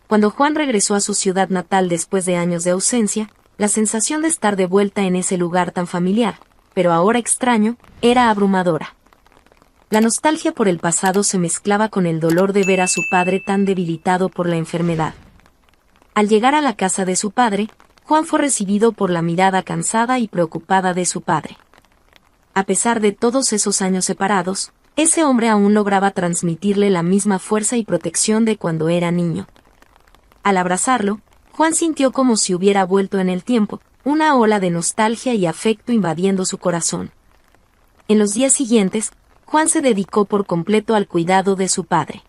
Cuando Juan regresó a su ciudad natal después de años de ausencia, la sensación de estar de vuelta en ese lugar tan familiar, pero ahora extraño, era abrumadora. La nostalgia por el pasado se mezclaba con el dolor de ver a su padre tan debilitado por la enfermedad. Al llegar a la casa de su padre, Juan fue recibido por la mirada cansada y preocupada de su padre. A pesar de todos esos años separados, ese hombre aún lograba transmitirle la misma fuerza y protección de cuando era niño. Al abrazarlo, Juan sintió como si hubiera vuelto en el tiempo, una ola de nostalgia y afecto invadiendo su corazón. En los días siguientes, Juan se dedicó por completo al cuidado de su padre.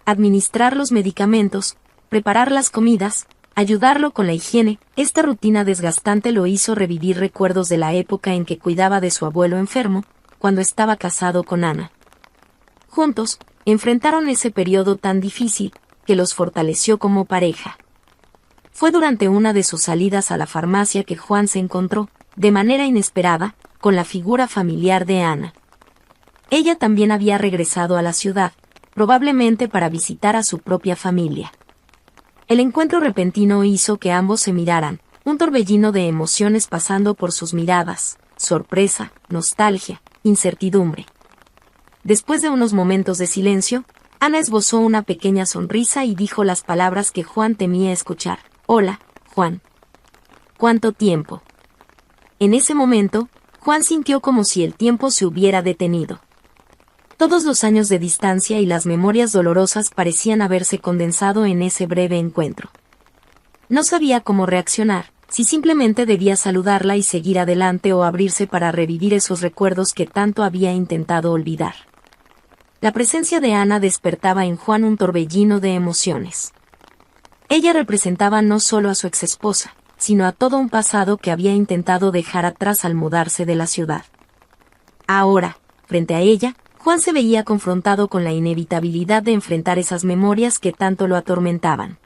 Administrar los medicamentos, preparar las comidas, ayudarlo con la higiene, esta rutina desgastante lo hizo revivir recuerdos de la época en que cuidaba de su abuelo enfermo, cuando estaba casado con Ana. Juntos, enfrentaron ese periodo tan difícil, que los fortaleció como pareja. Fue durante una de sus salidas a la farmacia que Juan se encontró, de manera inesperada, con la figura familiar de Ana. Ella también había regresado a la ciudad, probablemente para visitar a su propia familia. El encuentro repentino hizo que ambos se miraran, un torbellino de emociones pasando por sus miradas, sorpresa, nostalgia, incertidumbre. Después de unos momentos de silencio, Ana esbozó una pequeña sonrisa y dijo las palabras que Juan temía escuchar. «Hola, Juan. ¿Cuánto tiempo?» En ese momento, Juan sintió como si el tiempo se hubiera detenido. Todos los años de distancia y las memorias dolorosas parecían haberse condensado en ese breve encuentro. No sabía cómo reaccionar, si simplemente debía saludarla y seguir adelante o abrirse para revivir esos recuerdos que tanto había intentado olvidar. La presencia de Ana despertaba en Juan un torbellino de emociones. Ella representaba no solo a su exesposa, sino a todo un pasado que había intentado dejar atrás al mudarse de la ciudad. Ahora, frente a ella, Juan se veía confrontado con la inevitabilidad de enfrentar esas memorias que tanto lo atormentaban.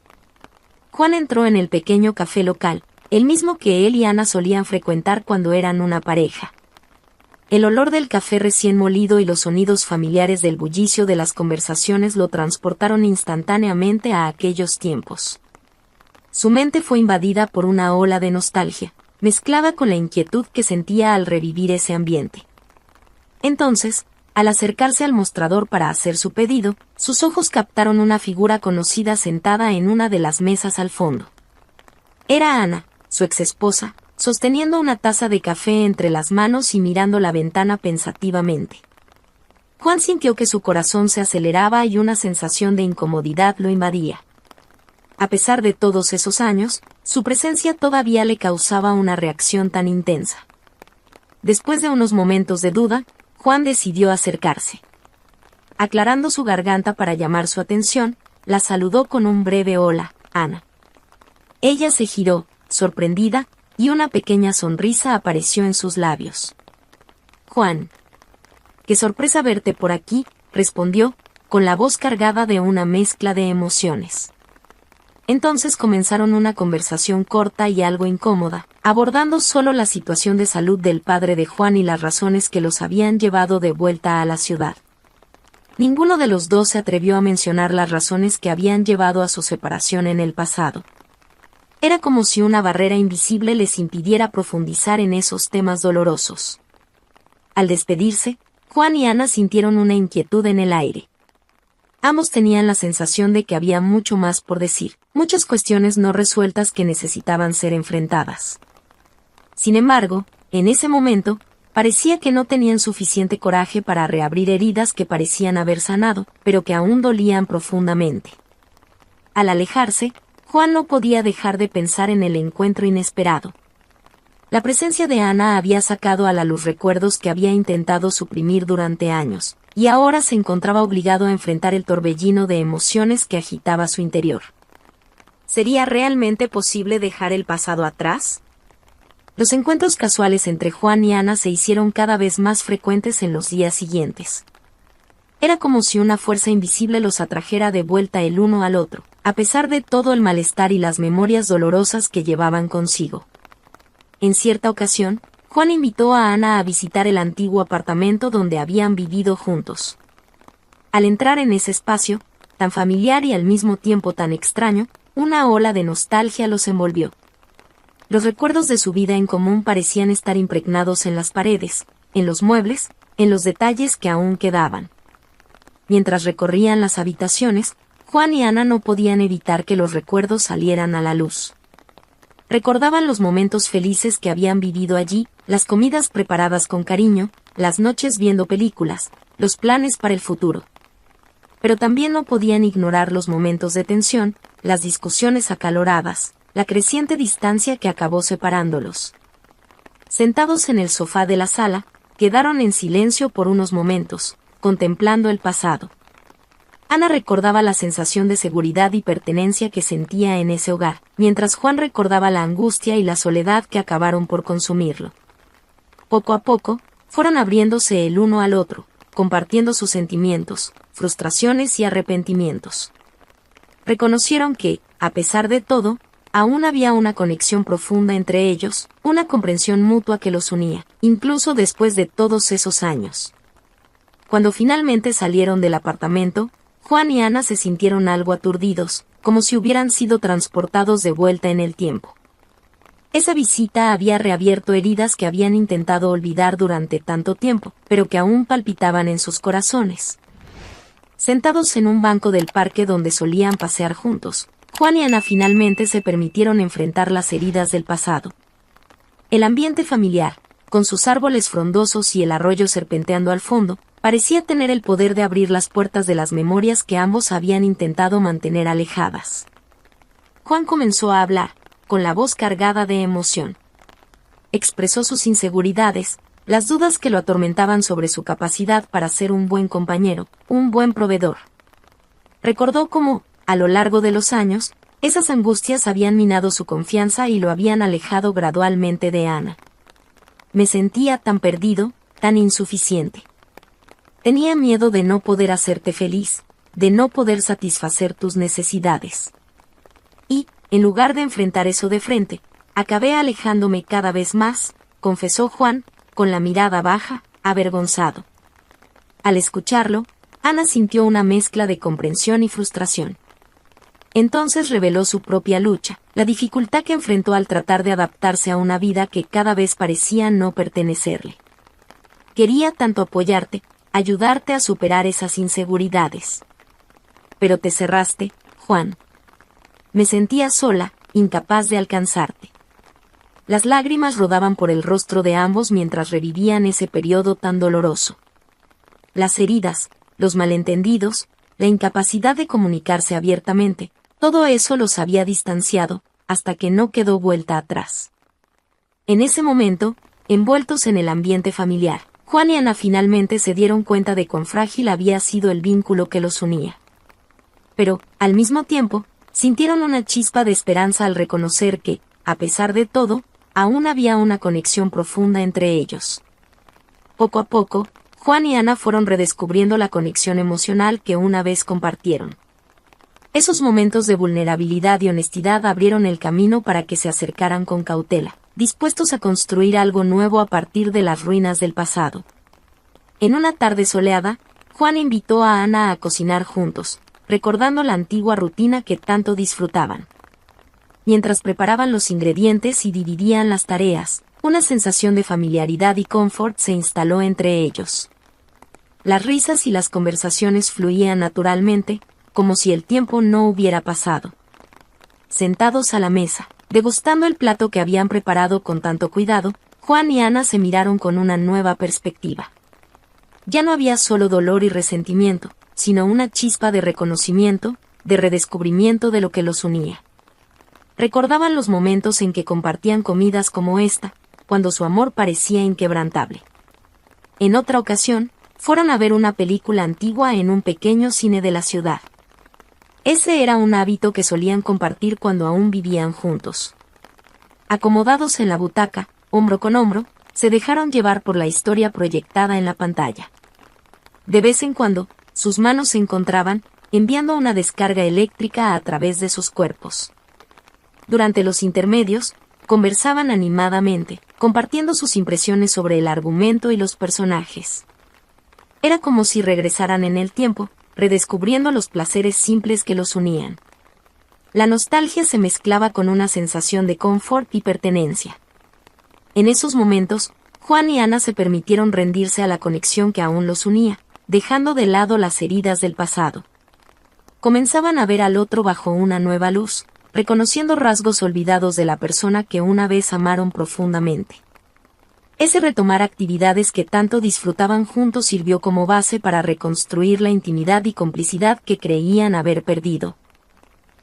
Juan entró en el pequeño café local, el mismo que él y Ana solían frecuentar cuando eran una pareja. El olor del café recién molido y los sonidos familiares del bullicio de las conversaciones lo transportaron instantáneamente a aquellos tiempos. Su mente fue invadida por una ola de nostalgia, mezclada con la inquietud que sentía al revivir ese ambiente. Entonces, al acercarse al mostrador para hacer su pedido, sus ojos captaron una figura conocida sentada en una de las mesas al fondo. Era Ana, su exesposa, sosteniendo una taza de café entre las manos y mirando la ventana pensativamente. Juan sintió que su corazón se aceleraba y una sensación de incomodidad lo invadía. A pesar de todos esos años, su presencia todavía le causaba una reacción tan intensa. Después de unos momentos de duda, Juan decidió acercarse. Aclarando su garganta para llamar su atención, la saludó con un breve hola, Ana. Ella se giró, sorprendida, y una pequeña sonrisa apareció en sus labios. Juan. «Qué sorpresa verte por aquí», respondió, con la voz cargada de una mezcla de emociones. Entonces comenzaron una conversación corta y algo incómoda, abordando solo la situación de salud del padre de Juan y las razones que los habían llevado de vuelta a la ciudad. Ninguno de los dos se atrevió a mencionar las razones que habían llevado a su separación en el pasado. Era como si una barrera invisible les impidiera profundizar en esos temas dolorosos. Al despedirse, Juan y Ana sintieron una inquietud en el aire. Ambos tenían la sensación de que había mucho más por decir, muchas cuestiones no resueltas que necesitaban ser enfrentadas. Sin embargo, en ese momento, parecía que no tenían suficiente coraje para reabrir heridas que parecían haber sanado, pero que aún dolían profundamente. Al alejarse, Juan no podía dejar de pensar en el encuentro inesperado. La presencia de Ana había sacado a la luz recuerdos que había intentado suprimir durante años, y ahora se encontraba obligado a enfrentar el torbellino de emociones que agitaba su interior. ¿Sería realmente posible dejar el pasado atrás? Los encuentros casuales entre Juan y Ana se hicieron cada vez más frecuentes en los días siguientes. Era como si una fuerza invisible los atrajera de vuelta el uno al otro, a pesar de todo el malestar y las memorias dolorosas que llevaban consigo. En cierta ocasión, Juan invitó a Ana a visitar el antiguo apartamento donde habían vivido juntos. Al entrar en ese espacio, tan familiar y al mismo tiempo tan extraño, una ola de nostalgia los envolvió. Los recuerdos de su vida en común parecían estar impregnados en las paredes, en los muebles, en los detalles que aún quedaban. Mientras recorrían las habitaciones, Juan y Ana no podían evitar que los recuerdos salieran a la luz. Recordaban los momentos felices que habían vivido allí, las comidas preparadas con cariño, las noches viendo películas, los planes para el futuro. Pero también no podían ignorar los momentos de tensión, las discusiones acaloradas, la creciente distancia que acabó separándolos. Sentados en el sofá de la sala, quedaron en silencio por unos momentos, contemplando el pasado. Ana recordaba la sensación de seguridad y pertenencia que sentía en ese hogar, mientras Juan recordaba la angustia y la soledad que acabaron por consumirlo. Poco a poco, fueron abriéndose el uno al otro, compartiendo sus sentimientos, frustraciones y arrepentimientos. Reconocieron que, a pesar de todo, aún había una conexión profunda entre ellos, una comprensión mutua que los unía, incluso después de todos esos años. Cuando finalmente salieron del apartamento, Juan y Ana se sintieron algo aturdidos, como si hubieran sido transportados de vuelta en el tiempo. Esa visita había reabierto heridas que habían intentado olvidar durante tanto tiempo, pero que aún palpitaban en sus corazones. Sentados en un banco del parque donde solían pasear juntos, Juan y Ana finalmente se permitieron enfrentar las heridas del pasado. El ambiente familiar, con sus árboles frondosos y el arroyo serpenteando al fondo, parecía tener el poder de abrir las puertas de las memorias que ambos habían intentado mantener alejadas. Juan comenzó a hablar, con la voz cargada de emoción. Expresó sus inseguridades, las dudas que lo atormentaban sobre su capacidad para ser un buen compañero, un buen proveedor. Recordó cómo, a lo largo de los años, esas angustias habían minado su confianza y lo habían alejado gradualmente de Ana. Me sentía tan perdido, tan insuficiente. Tenía miedo de no poder hacerte feliz, de no poder satisfacer tus necesidades. Y, en lugar de enfrentar eso de frente, acabé alejándome cada vez más, confesó Juan, con la mirada baja, avergonzado. Al escucharlo, Ana sintió una mezcla de comprensión y frustración. Entonces reveló su propia lucha, la dificultad que enfrentó al tratar de adaptarse a una vida que cada vez parecía no pertenecerle. Quería tanto apoyarte, ayudarte a superar esas inseguridades. Pero te cerraste, Juan. Me sentía sola, incapaz de alcanzarte. Las lágrimas rodaban por el rostro de ambos mientras revivían ese periodo tan doloroso. Las heridas, los malentendidos, la incapacidad de comunicarse abiertamente, todo eso los había distanciado, hasta que no quedó vuelta atrás. En ese momento, envueltos en el ambiente familiar, Juan y Ana finalmente se dieron cuenta de cuán frágil había sido el vínculo que los unía. Pero, al mismo tiempo, sintieron una chispa de esperanza al reconocer que, a pesar de todo, aún había una conexión profunda entre ellos. Poco a poco, Juan y Ana fueron redescubriendo la conexión emocional que una vez compartieron. Esos momentos de vulnerabilidad y honestidad abrieron el camino para que se acercaran con cautela, dispuestos a construir algo nuevo a partir de las ruinas del pasado. En una tarde soleada, Juan invitó a Ana a cocinar juntos, recordando la antigua rutina que tanto disfrutaban. Mientras preparaban los ingredientes y dividían las tareas, una sensación de familiaridad y confort se instaló entre ellos. Las risas y las conversaciones fluían naturalmente, como si el tiempo no hubiera pasado. Sentados a la mesa, degustando el plato que habían preparado con tanto cuidado, Juan y Ana se miraron con una nueva perspectiva. Ya no había solo dolor y resentimiento, sino una chispa de reconocimiento, de redescubrimiento de lo que los unía. Recordaban los momentos en que compartían comidas como esta, cuando su amor parecía inquebrantable. En otra ocasión, fueron a ver una película antigua en un pequeño cine de la ciudad. Ese era un hábito que solían compartir cuando aún vivían juntos. Acomodados en la butaca, hombro con hombro, se dejaron llevar por la historia proyectada en la pantalla. De vez en cuando, sus manos se encontraban, enviando una descarga eléctrica a través de sus cuerpos. Durante los intermedios, conversaban animadamente, compartiendo sus impresiones sobre el argumento y los personajes. Era como si regresaran en el tiempo, redescubriendo los placeres simples que los unían. La nostalgia se mezclaba con una sensación de confort y pertenencia. En esos momentos, Juan y Ana se permitieron rendirse a la conexión que aún los unía, dejando de lado las heridas del pasado. Comenzaban a ver al otro bajo una nueva luz, reconociendo rasgos olvidados de la persona que una vez amaron profundamente. Ese retomar actividades que tanto disfrutaban juntos sirvió como base para reconstruir la intimidad y complicidad que creían haber perdido.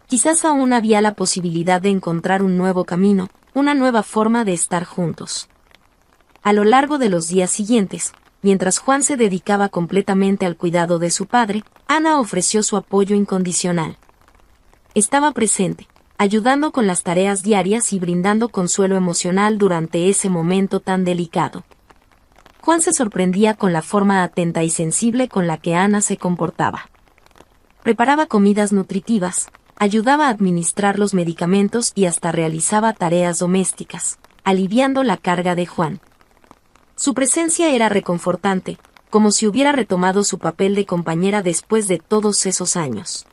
Quizás aún había la posibilidad de encontrar un nuevo camino, una nueva forma de estar juntos. A lo largo de los días siguientes, mientras Juan se dedicaba completamente al cuidado de su padre, Ana ofreció su apoyo incondicional. Estaba presente, ayudando con las tareas diarias y brindando consuelo emocional durante ese momento tan delicado. Juan se sorprendía con la forma atenta y sensible con la que Ana se comportaba. Preparaba comidas nutritivas, ayudaba a administrar los medicamentos y hasta realizaba tareas domésticas, aliviando la carga de Juan. Su presencia era reconfortante, como si hubiera retomado su papel de compañera después de todos esos años.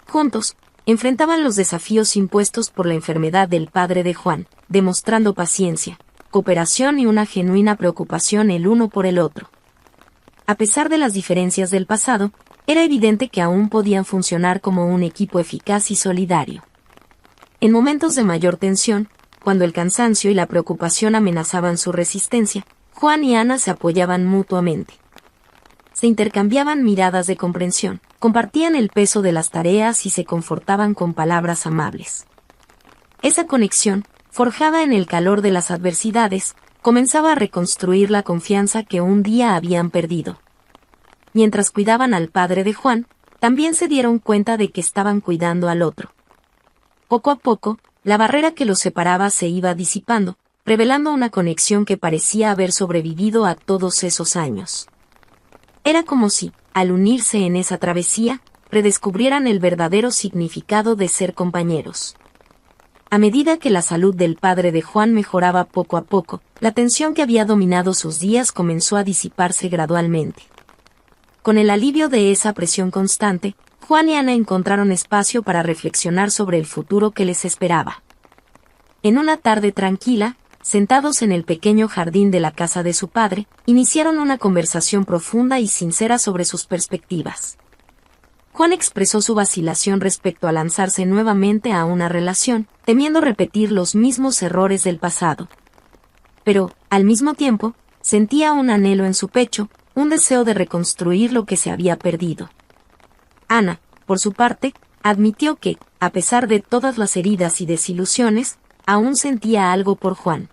Juntos, enfrentaban los desafíos impuestos por la enfermedad del padre de Juan, demostrando paciencia, cooperación y una genuina preocupación el uno por el otro. A pesar de las diferencias del pasado, era evidente que aún podían funcionar como un equipo eficaz y solidario. En momentos de mayor tensión, cuando el cansancio y la preocupación amenazaban su resistencia, Juan y Ana se apoyaban mutuamente. Se intercambiaban miradas de comprensión, compartían el peso de las tareas y se confortaban con palabras amables. Esa conexión, forjada en el calor de las adversidades, comenzaba a reconstruir la confianza que un día habían perdido. Mientras cuidaban al padre de Juan, también se dieron cuenta de que estaban cuidando al otro. Poco a poco, la barrera que los separaba se iba disipando, revelando una conexión que parecía haber sobrevivido a todos esos años. Era como si, al unirse en esa travesía, redescubrieran el verdadero significado de ser compañeros. A medida que la salud del padre de Juan mejoraba poco a poco, la tensión que había dominado sus días comenzó a disiparse gradualmente. Con el alivio de esa presión constante, Juan y Ana encontraron espacio para reflexionar sobre el futuro que les esperaba. En una tarde tranquila, sentados en el pequeño jardín de la casa de su padre, iniciaron una conversación profunda y sincera sobre sus perspectivas. Juan expresó su vacilación respecto a lanzarse nuevamente a una relación, temiendo repetir los mismos errores del pasado. Pero, al mismo tiempo, sentía un anhelo en su pecho, un deseo de reconstruir lo que se había perdido. Ana, por su parte, admitió que, a pesar de todas las heridas y desilusiones, aún sentía algo por Juan.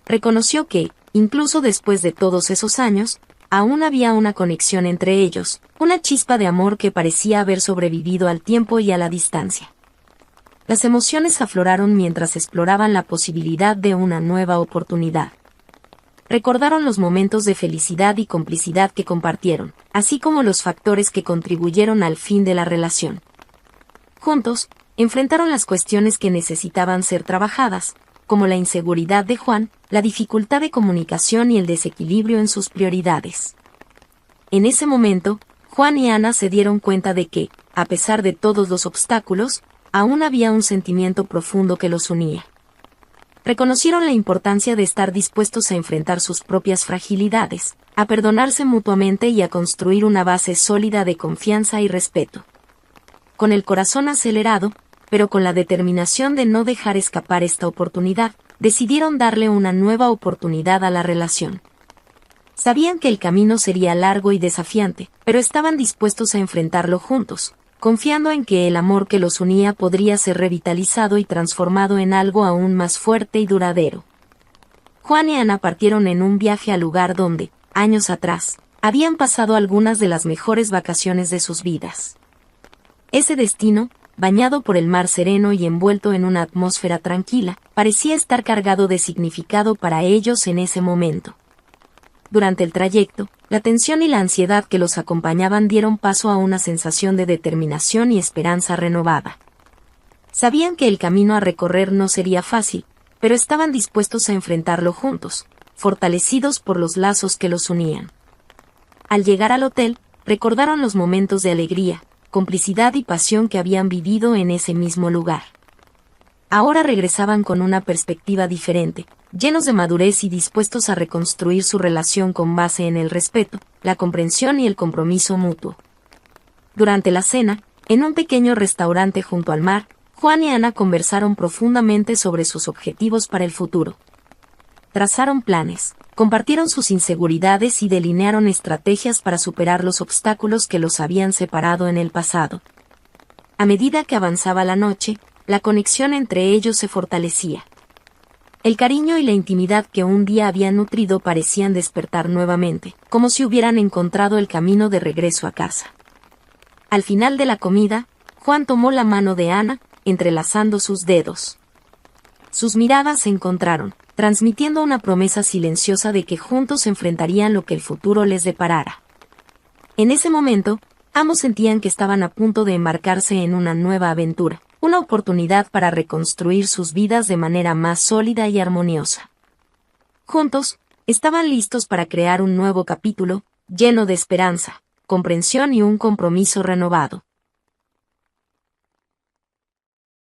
Reconoció que, incluso después de todos esos años, aún había una conexión entre ellos, una chispa de amor que parecía haber sobrevivido al tiempo y a la distancia. Las emociones afloraron mientras exploraban la posibilidad de una nueva oportunidad. Recordaron los momentos de felicidad y complicidad que compartieron, así como los factores que contribuyeron al fin de la relación. Juntos, enfrentaron las cuestiones que necesitaban ser trabajadas, como la inseguridad de Juan, la dificultad de comunicación y el desequilibrio en sus prioridades. En ese momento, Juan y Ana se dieron cuenta de que, a pesar de todos los obstáculos, aún había un sentimiento profundo que los unía. Reconocieron la importancia de estar dispuestos a enfrentar sus propias fragilidades, a perdonarse mutuamente y a construir una base sólida de confianza y respeto. Con el corazón acelerado, pero con la determinación de no dejar escapar esta oportunidad, decidieron darle una nueva oportunidad a la relación. Sabían que el camino sería largo y desafiante, pero estaban dispuestos a enfrentarlo juntos, confiando en que el amor que los unía podría ser revitalizado y transformado en algo aún más fuerte y duradero. Juan y Ana partieron en un viaje al lugar donde, años atrás, habían pasado algunas de las mejores vacaciones de sus vidas. Ese destino, bañado por el mar sereno y envuelto en una atmósfera tranquila, parecía estar cargado de significado para ellos en ese momento. Durante el trayecto, la tensión y la ansiedad que los acompañaban dieron paso a una sensación de determinación y esperanza renovada. Sabían que el camino a recorrer no sería fácil, pero estaban dispuestos a enfrentarlo juntos, fortalecidos por los lazos que los unían. Al llegar al hotel, recordaron los momentos de alegría, complicidad y pasión que habían vivido en ese mismo lugar. Ahora regresaban con una perspectiva diferente, llenos de madurez y dispuestos a reconstruir su relación con base en el respeto, la comprensión y el compromiso mutuo. Durante la cena, en un pequeño restaurante junto al mar, Juan y Ana conversaron profundamente sobre sus objetivos para el futuro. Trazaron planes, compartieron sus inseguridades y delinearon estrategias para superar los obstáculos que los habían separado en el pasado. A medida que avanzaba la noche, la conexión entre ellos se fortalecía. El cariño y la intimidad que un día habían nutrido parecían despertar nuevamente, como si hubieran encontrado el camino de regreso a casa. Al final de la comida, Juan tomó la mano de Ana, entrelazando sus dedos. Sus miradas se encontraron, transmitiendo una promesa silenciosa de que juntos enfrentarían lo que el futuro les deparara. En ese momento, ambos sentían que estaban a punto de embarcarse en una nueva aventura, una oportunidad para reconstruir sus vidas de manera más sólida y armoniosa. Juntos, estaban listos para crear un nuevo capítulo, lleno de esperanza, comprensión y un compromiso renovado.